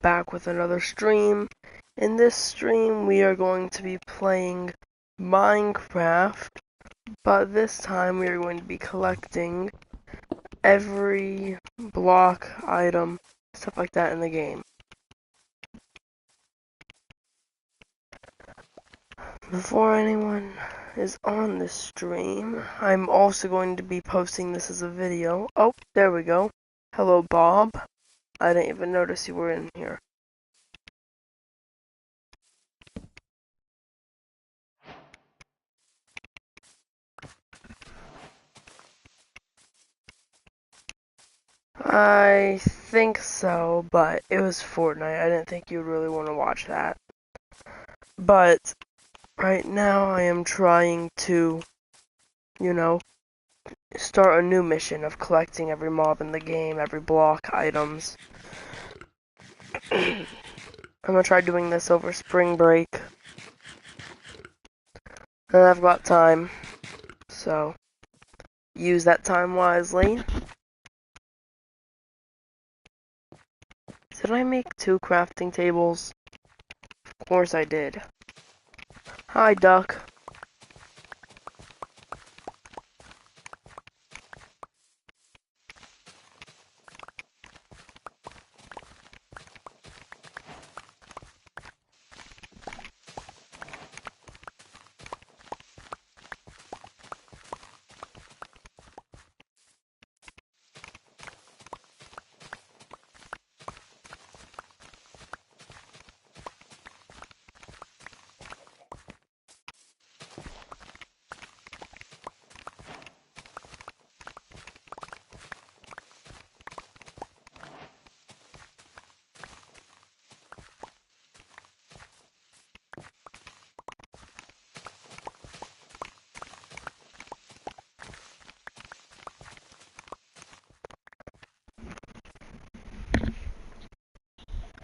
back with another stream. In this stream, we are going to be playing Minecraft, but this time we are going to be collecting every block, item, stuff like that in the game. Before anyone is on this stream, I'm also going to be posting this as a video. Oh, there we go. Hello, Bob. I didn't even notice you were in here. I think so, but it was Fortnite. I didn't think you'd really want to watch that. But right now I am trying to, start a new mission of collecting every mob in the game, every block, items. I'm gonna try doing this over spring break. And I've got time, so use that time wisely. Did I make 2 crafting tables? Of course I did. Hi, duck.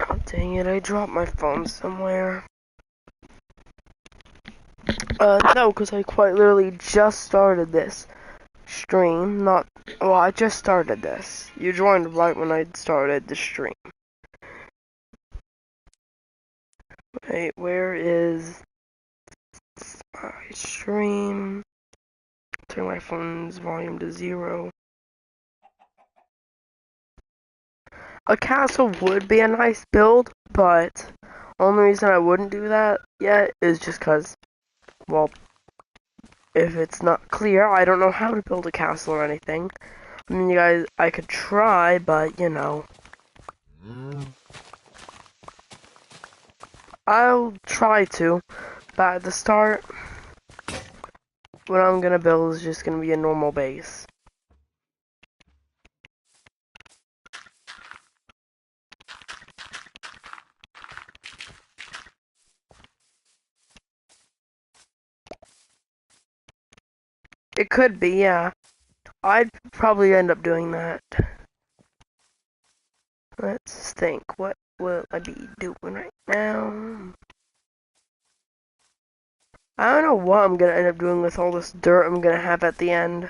Oh, dang it, I dropped my phone somewhere. No, because I quite literally just started this stream. I just started this. You joined right when I started the stream. Wait, where is my stream? Turn my phone's volume to 0. A castle would be a nice build, but only reason I wouldn't do that yet is just because, well, if it's not clear, I don't know how to build a castle or anything. I mean, you guys, I could try, but, I'll try to, but at the start, what I'm gonna build is just gonna be a normal base. It could be, yeah. I'd probably end up doing that. Let's think, what will I be doing right now? I don't know what I'm gonna end up doing with all this dirt I'm gonna have at the end.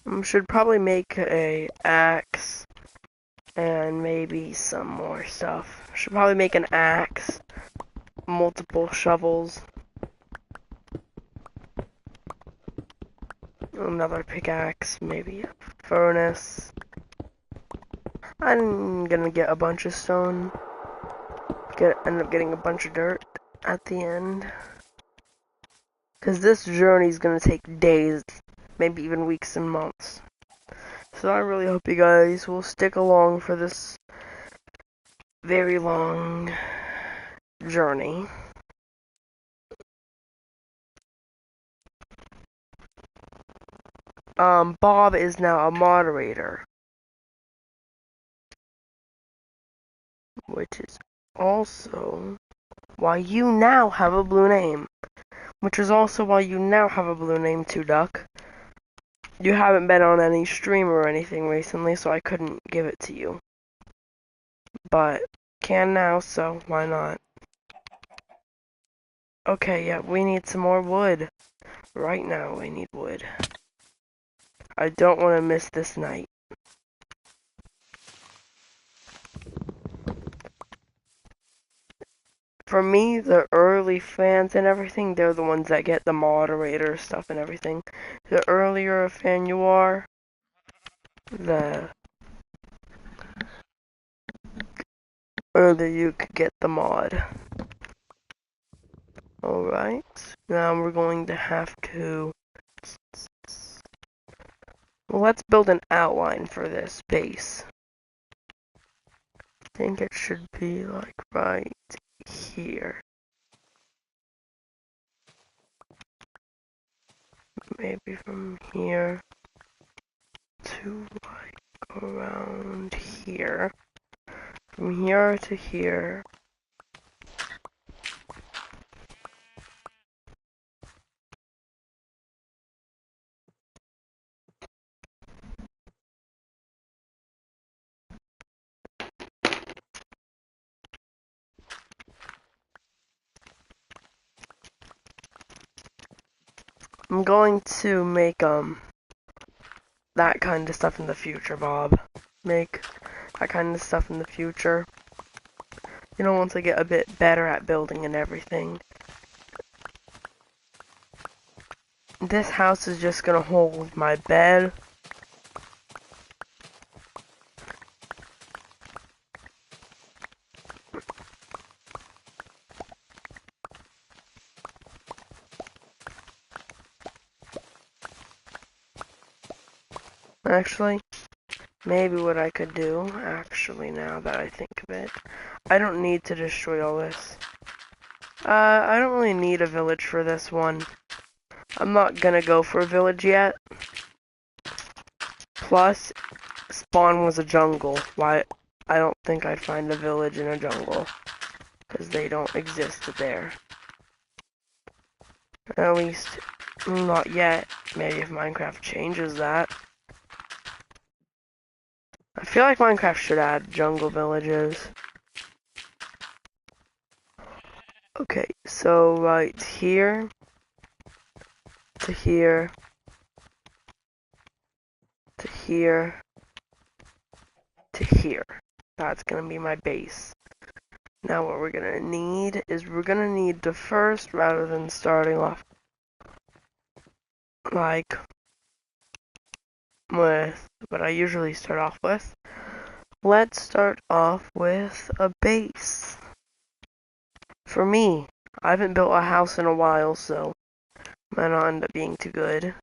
I should probably make a axe and maybe some more stuff. Should probably make an axe, multiple shovels, another pickaxe, maybe a furnace. I'm gonna get a bunch of stone. End up getting a bunch of dirt at the end. Because this journey is gonna take days, maybe even weeks and months. So I really hope you guys will stick along for this very long journey. Bob is now a moderator, which is also why you now have a blue name. Which is also why you now have a blue name too, Duck. You haven't been on any stream or anything recently, so I couldn't give it to you. But can now, so why not? Okay, yeah, we need some more wood. Right now, we need wood. I don't want to miss this night. for me, the early fans and everything, they're the ones that get the moderator stuff and everything. The earlier a fan you are, the earlier you could get the mod. Alright, now we're going to have to... Well, let's build an outline for this base. I think it should be like right here. Maybe from here to like around here. From here to here. I'm going to make that kind of stuff in the future, Bob. Make that kind of stuff in the future. You know, once I get a bit better at building and everything. This house is just gonna hold my bed. Actually, maybe what I could do, actually, now that I think of it, I don't need to destroy all this. I don't really need a village for this one. I'm not gonna go for a village yet. Plus, spawn was a jungle. Why? I don't think I'd find a village in a jungle. Because they don't exist there. At least, not yet. Maybe if Minecraft changes that. I feel like Minecraft should add jungle villages. Okay, so right here to here to here to here. That's gonna be my base. Now what we're gonna need is we're gonna need to first, rather than starting off like with what I usually start off with, let's start off with a base. For me, I haven't built a house in a while, so might not end up being too good.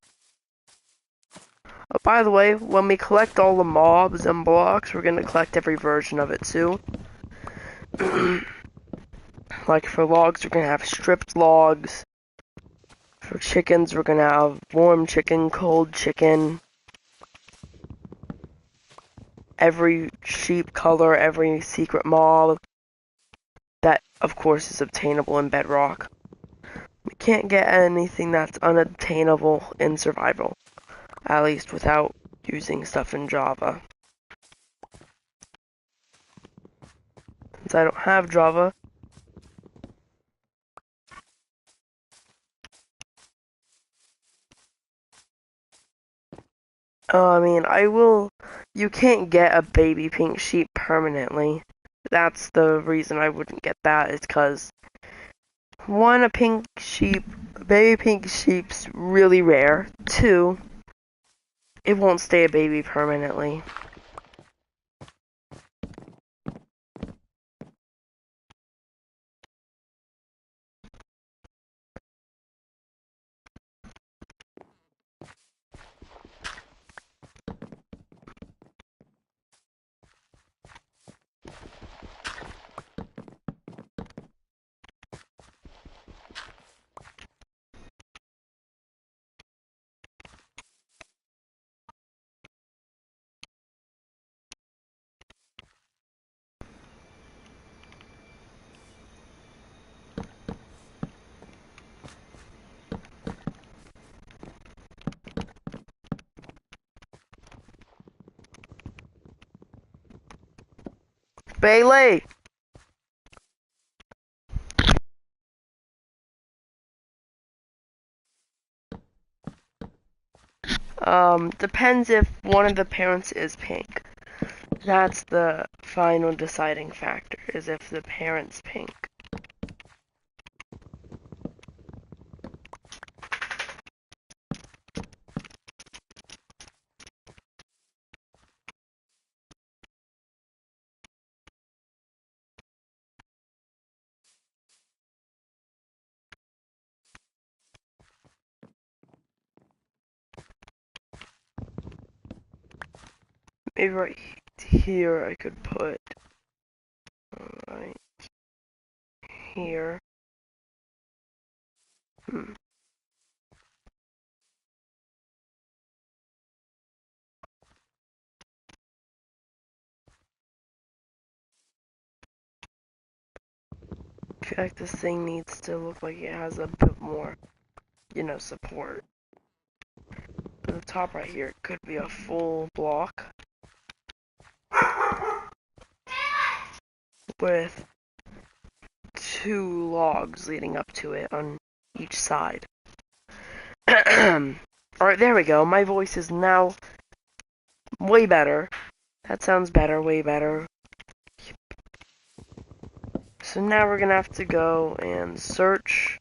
Oh, by the way, when we collect all the mobs and blocks, we're gonna collect every version of it too. Like for logs, we're gonna have stripped logs. For chickens, we're gonna have warm chicken, cold chicken. Every sheep color, every secret mob. That, of course, is obtainable in Bedrock. We can't get anything that's unobtainable in survival. At least without using stuff in Java. Since I don't have Java, I mean, you can't get a baby pink sheep permanently. That's the reason I wouldn't get that, is because, one, a baby pink sheep's really rare. Two, it won't stay a baby permanently. Bailey! Depends if one of the parents is pink. That's the final deciding factor, is if the parent's pink. Maybe right here I could put right here. I feel like this thing needs to look like it has a bit more, support. The top right here could be a full block with 2 logs leading up to it on each side. Alright, there we go. My voice is now way better. That sounds better, way better. So now we're gonna have to go and search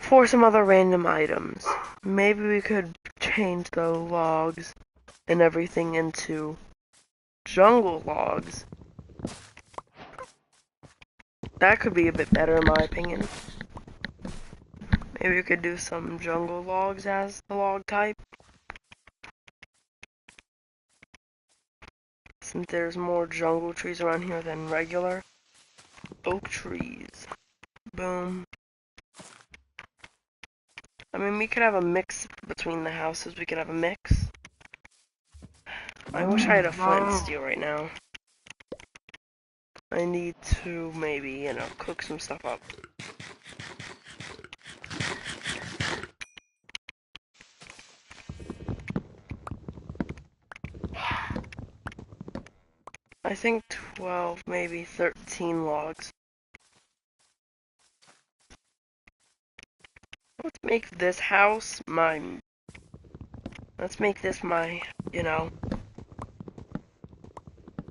for some other random items. Maybe we could change the logs and everything into jungle logs. That could be a bit better in my opinion. Maybe we could do some jungle logs as the log type. Since there's more jungle trees around here than regular oak trees. Boom. I mean, we could have a mix between the houses. We could have a mix. I wish I had a flint and steel right now. I need to maybe, cook some stuff up. I think 12, maybe 13 logs. Let's make this house my... Let's make this my,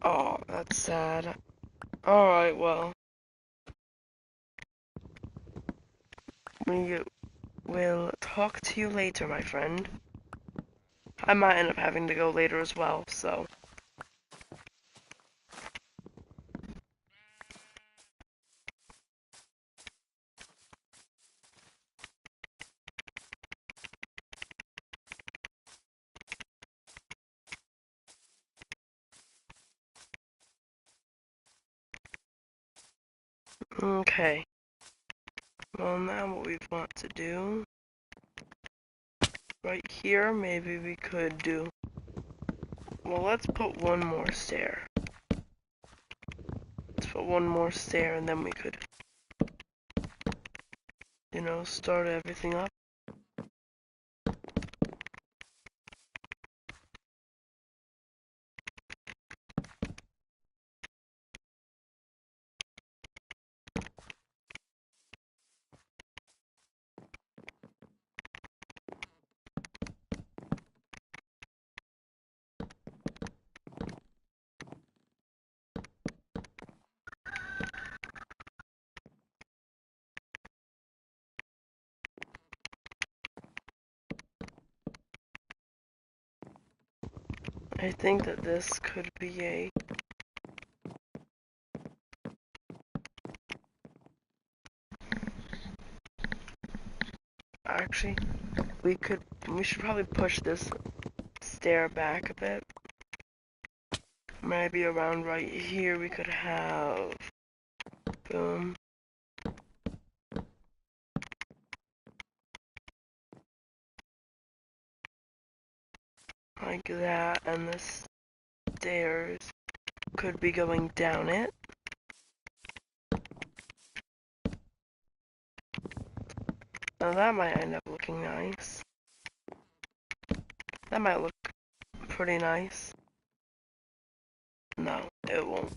Oh, that's sad. Alright, well. We will talk to you later, my friend. I might end up having to go later as well, so... Okay. Well, now what we want to do... Right here, maybe we could do... Well, let's put one more stair. Let's put one more stair and then we could, start everything up. I think that this could be a... Actually, we should probably push this stair back a bit. Maybe around right here we could have... Boom. Like that, and the stairs could be going down it. Now that might end up looking nice. That might look pretty nice. No, it won't.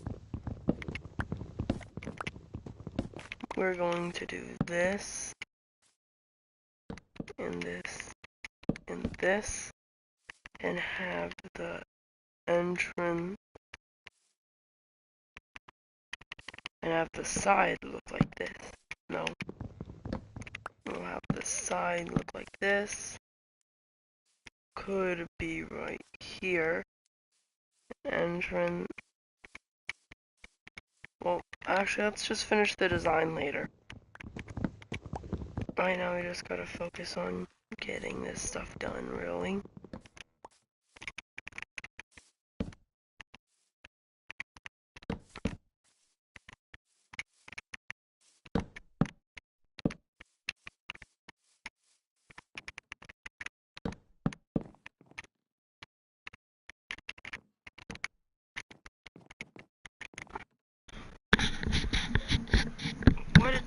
We're going to do this, and this, and this, and have the entrance, and have the side look like this. No. We'll have the side look like this. Could be right here. Entrance. Well, actually, let's just finish the design later. Right now, we just gotta focus on getting this stuff done, really.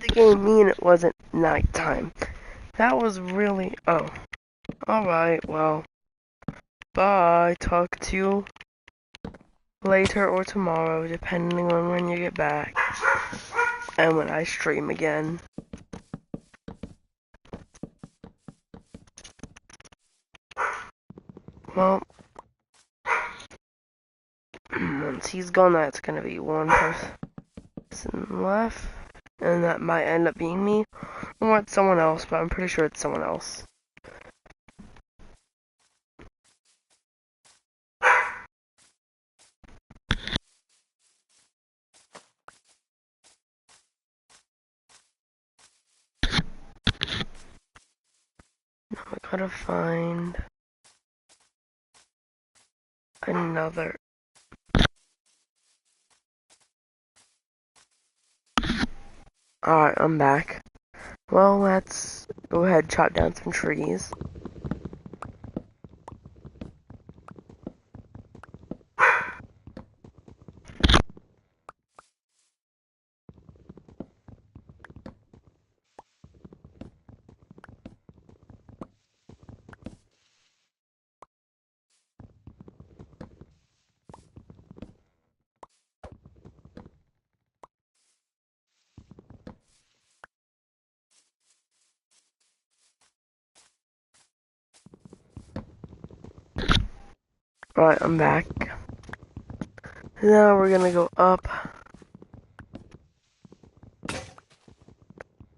the game mean it wasn't nighttime? That was really... Oh. Alright, well. Bye. Talk to you later or tomorrow, depending on when you get back. And when I stream again. Well, once he's gone, that's gonna be one person left. And that might end up being me. Or it's someone else, but I'm pretty sure it's someone else. Now I gotta find another. Alright, I'm back. Well, let's go ahead and chop down some trees. Alright, I'm back. Now we're gonna go up.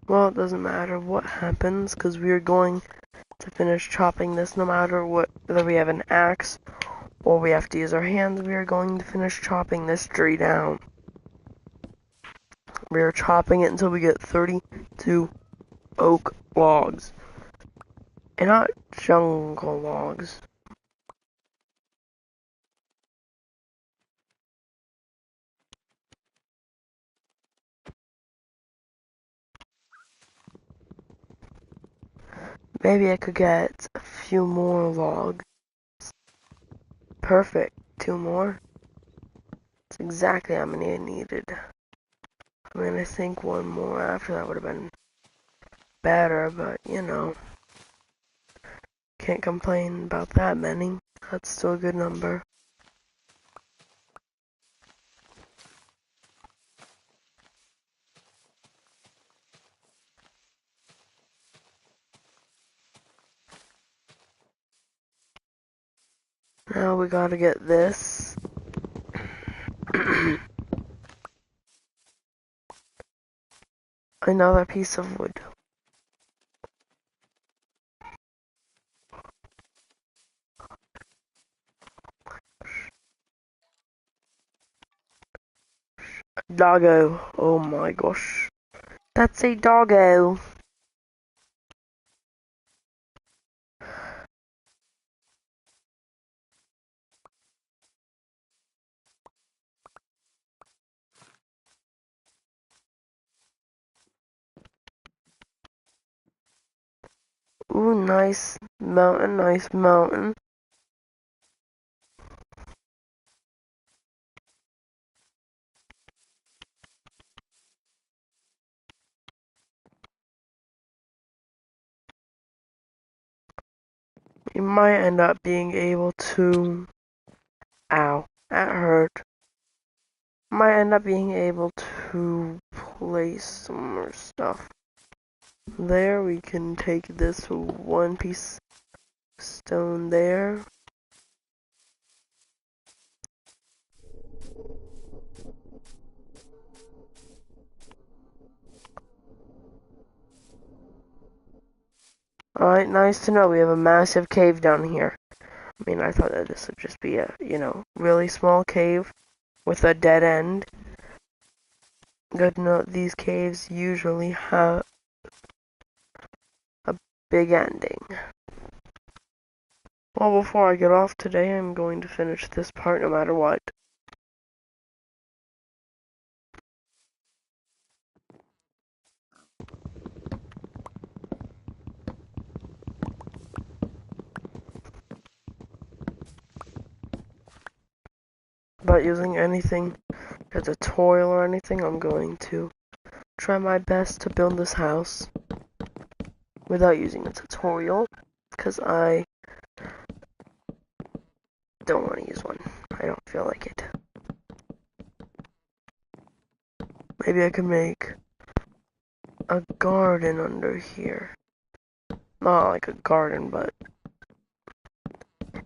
Well, it doesn't matter what happens, because we are going to finish chopping this no matter what, whether we have an axe or we have to use our hands, we are going to finish chopping this tree down. We are chopping it until we get 32 oak logs. And not jungle logs. Maybe I could get a few more logs. Perfect. 2 more. That's exactly how many I needed. I mean, I think 1 more after that would have been better, but you know. Can't complain about that many. That's still a good number. Now we gotta get this. Another piece of wood. Doggo. Oh my gosh. That's a doggo. Ooh, nice mountain, nice mountain. You might end up being able to... Ow, that hurt. Might end up being able to place some more stuff. There, we can take this 1 piece of stone there. Alright, nice to know we have a massive cave down here. I mean, I thought that this would just be a, you know, really small cave with a dead end. Good to know these caves usually have a big ending. Well, before I get off today, I'm going to finish this part no matter what. But using anything as a toil or anything, I'm going to try my best to build this house without using a tutorial, because I don't want to use one. I don't feel like it. Maybe I could make a garden under here. Not like a garden, but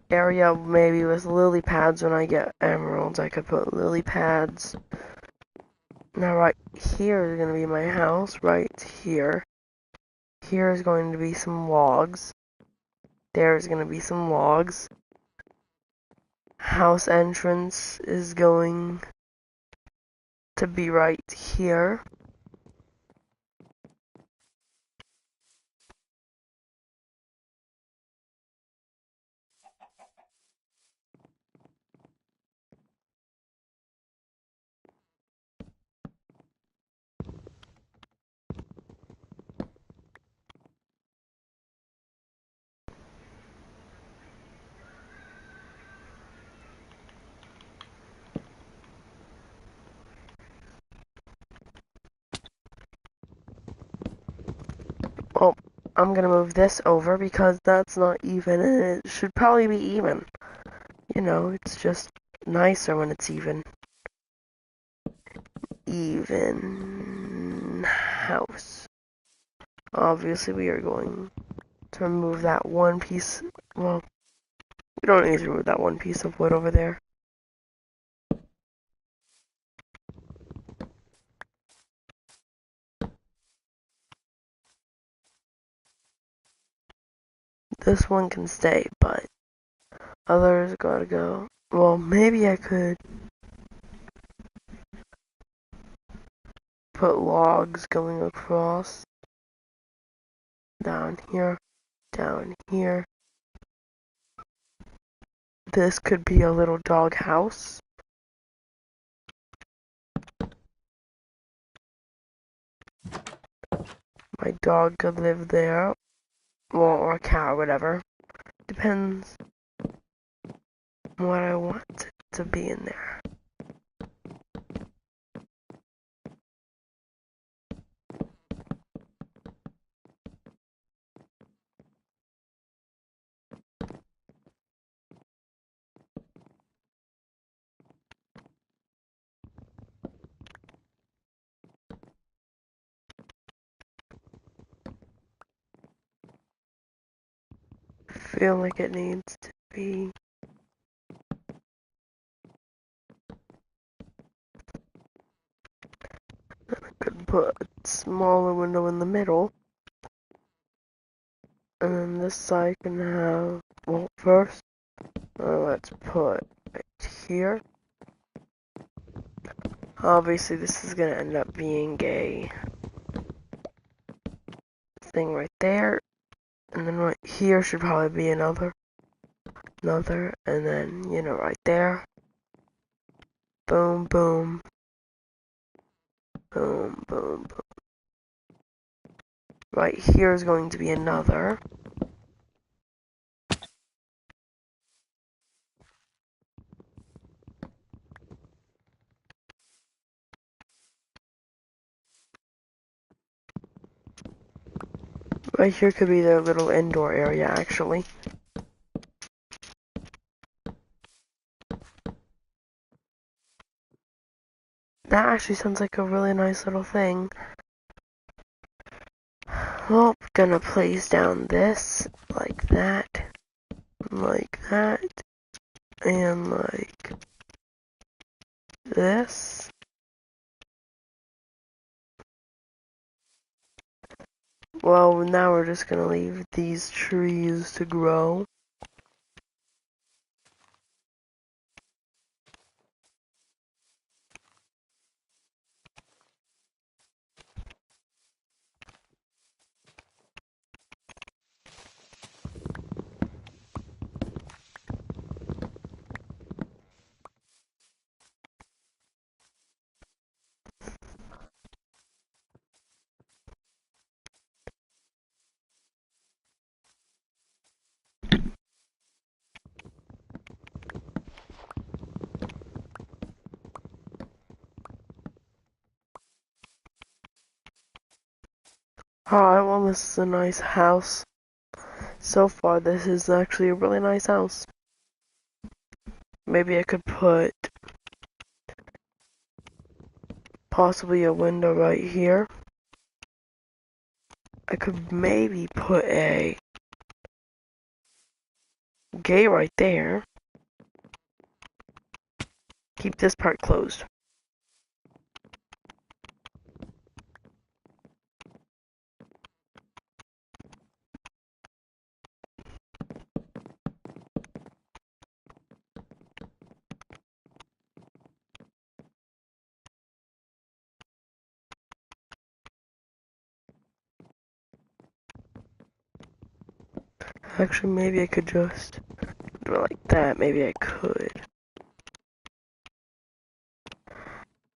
area maybe with lily pads. When I get emeralds, I could put lily pads. Now right here is going to be my house, right here. Here is going to be some logs. There's going to be some logs. House entrance is going to be right here. Well, I'm gonna move this over because that's not even, and it should probably be even. You know, it's just nicer when it's even. Even house. Obviously, we are going to remove that one piece. Well, we don't need to remove that one piece of wood over there. This one can stay, but others gotta go. Well, maybe I could put logs going across. Down here, down here. This could be a little dog house. My dog could live there. Well, or a cow, whatever. Depends on what I want to be in there. Feel like it needs to be. Then I could put a smaller window in the middle. And then this side can have, well, first, let's put it here. Obviously, this is gonna end up being a thing right there. And then right here should probably be another, and then, you know, right there. Boom, boom. Boom, boom, boom. Right here is going to be another. Right here could be their little indoor area, actually. That actually sounds like a really nice little thing. Well, gonna place down this, like that, and like this. Well, now we're just gonna leave these trees to grow. Alright, well this is a nice house. So far this is actually a really nice house. Maybe I could put possibly a window right here. I could maybe put a gate right there. Keep this part closed. Actually, maybe I could just do it like that. Maybe I could.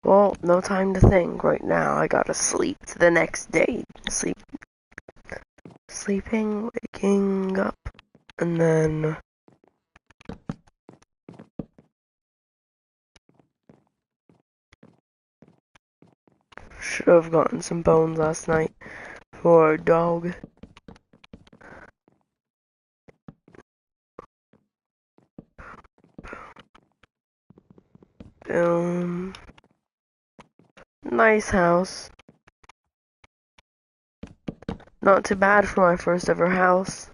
Well, no time to think right now. I gotta sleep to the next day. Sleeping, waking up, and then should have gotten some bones last night for a dog. Nice house. Not too bad for my first ever house.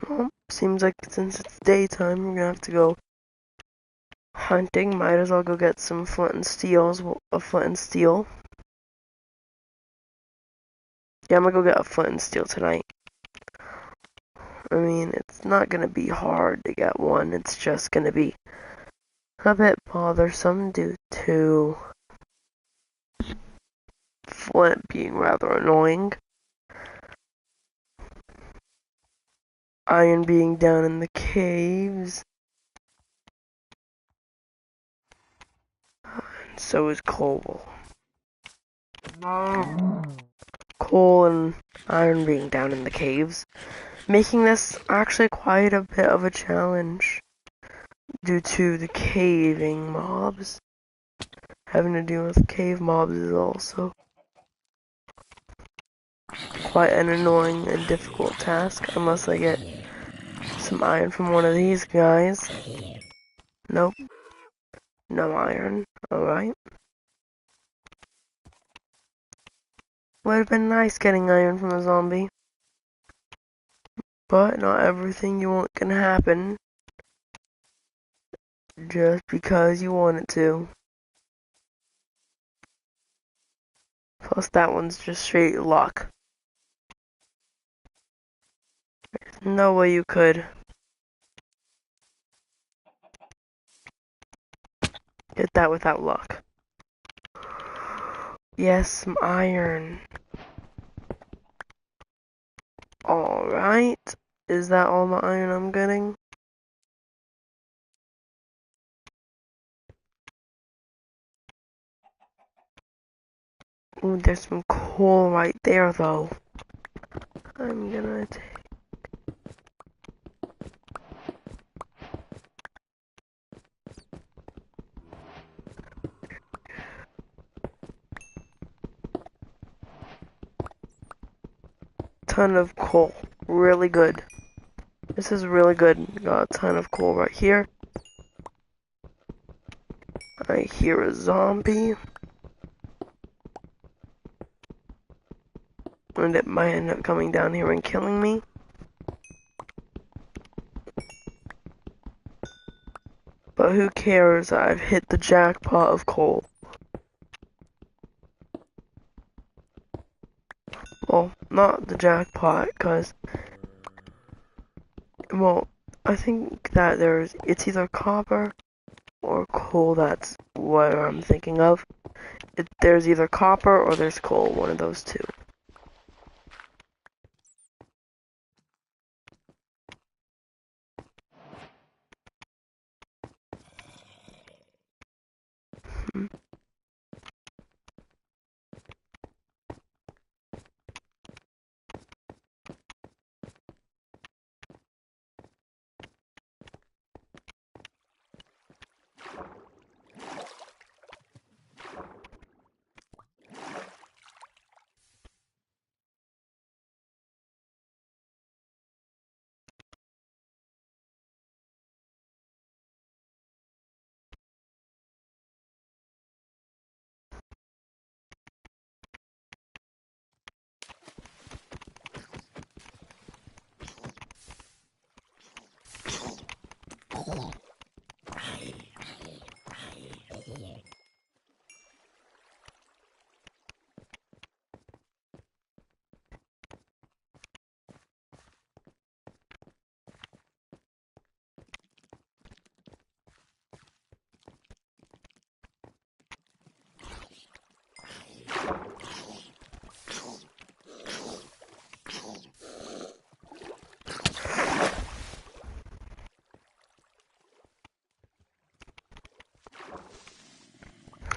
Well, seems like since it's daytime, we're gonna have to go hunting. Might as well go get some flint and steels. A flint and steel. Yeah, I'm gonna go get a flint and steel tonight. I mean, it's not gonna be hard to get one. It's just gonna be a bit bothersome due to flint being rather annoying. Iron being down in the caves. And so is coal. Coal and iron being down in the caves, making this actually quite a bit of a challenge due to the caving mobs. Having to deal with cave mobs is also quite an annoying and difficult task unless I get some iron from one of these guys. Nope, no iron. Alright. Would have been nice getting iron from a zombie. But not everything you want can happen just because you want it to. Plus that one's just straight luck. No way you could get that without luck. Yes, some iron. Alright. Is that all the iron I'm getting? Ooh, there's some coal right there though. I'm gonna take a ton of coal. Really good. This is really good. Got a ton of coal right here. I hear a zombie. And it might end up coming down here and killing me. But who cares? I've hit the jackpot of coal. Well, not the jackpot, cause well, I think that it's either copper or coal. That's what I'm thinking of. There's either copper or there's coal. One of those two. Hmm.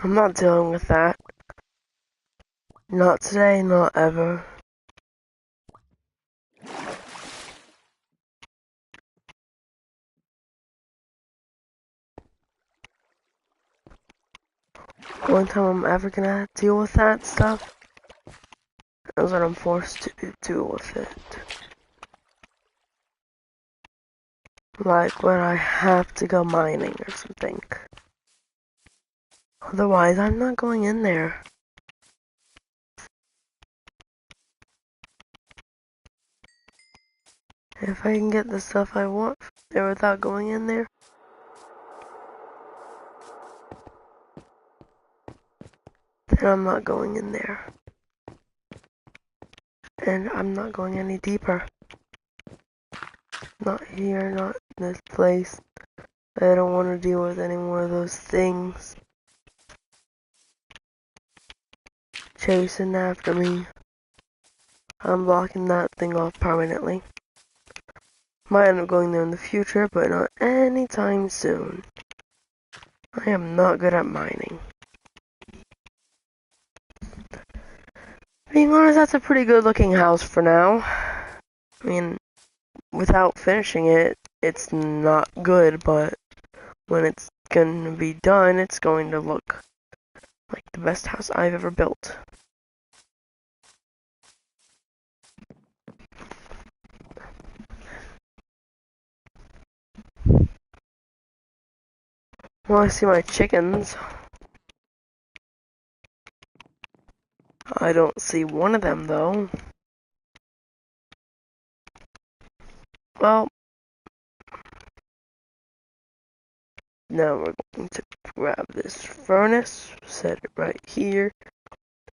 I'm not dealing with that. Not today, not ever. One time I'm ever gonna deal with that stuff is when I'm forced to deal with it. Like when I have to go mining or something. Otherwise, I'm not going in there. If I can get the stuff I want there without going in there, then I'm not going in there. And I'm not going any deeper. Not here, not in this place. I don't want to deal with any more of those things chasing after me. I'm blocking that thing off permanently. Might end up going there in the future, but not anytime soon. I am not good at mining. Being honest, that's a pretty good looking house for now. I mean, without finishing it, it's not good, but when it's gonna be done, it's going to look like the best house I've ever built. Well, I see my chickens. I don't see one of them, though. Well, now we're going to grab this furnace, set it right here,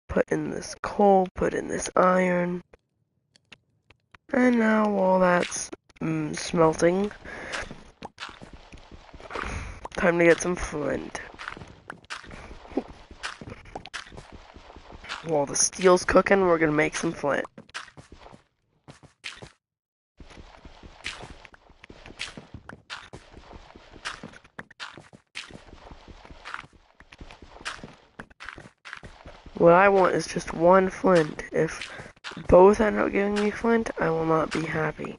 put in this coal, put in this iron, and now while that's smelting, time to get some flint. While the steel's cooking, we're gonna make some flint. What I want is just one flint. If both end up giving me flint, I will not be happy.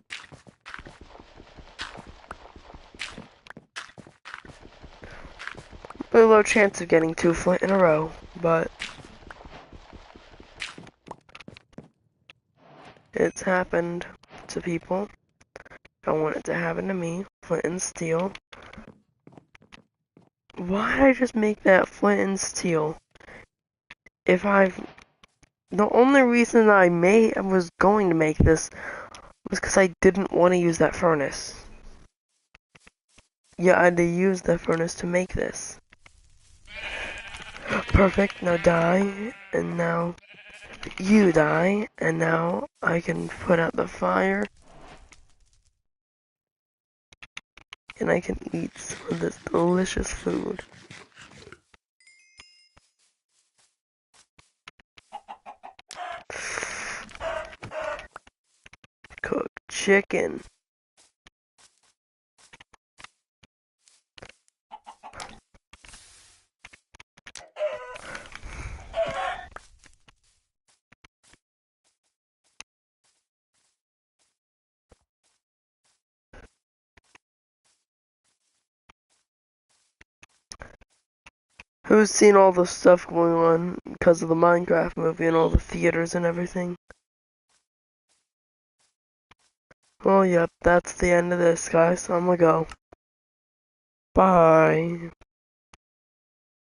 A low chance of getting 2 flint in a row, but it's happened to people. I want it to happen to me. Flint and steel. Why did I just make that flint and steel? The only reason I was going to make this was because I didn't want to use that furnace. Yeah, I had to use the furnace to make this. Perfect, now die, and now you die, and now I can put out the fire, and I can eat some of this delicious food. Cooked chicken. Who's seen all the stuff going on because of the Minecraft movie and all the theaters and everything? Well, yep, that's the end of this, guys. I'm gonna go. Bye.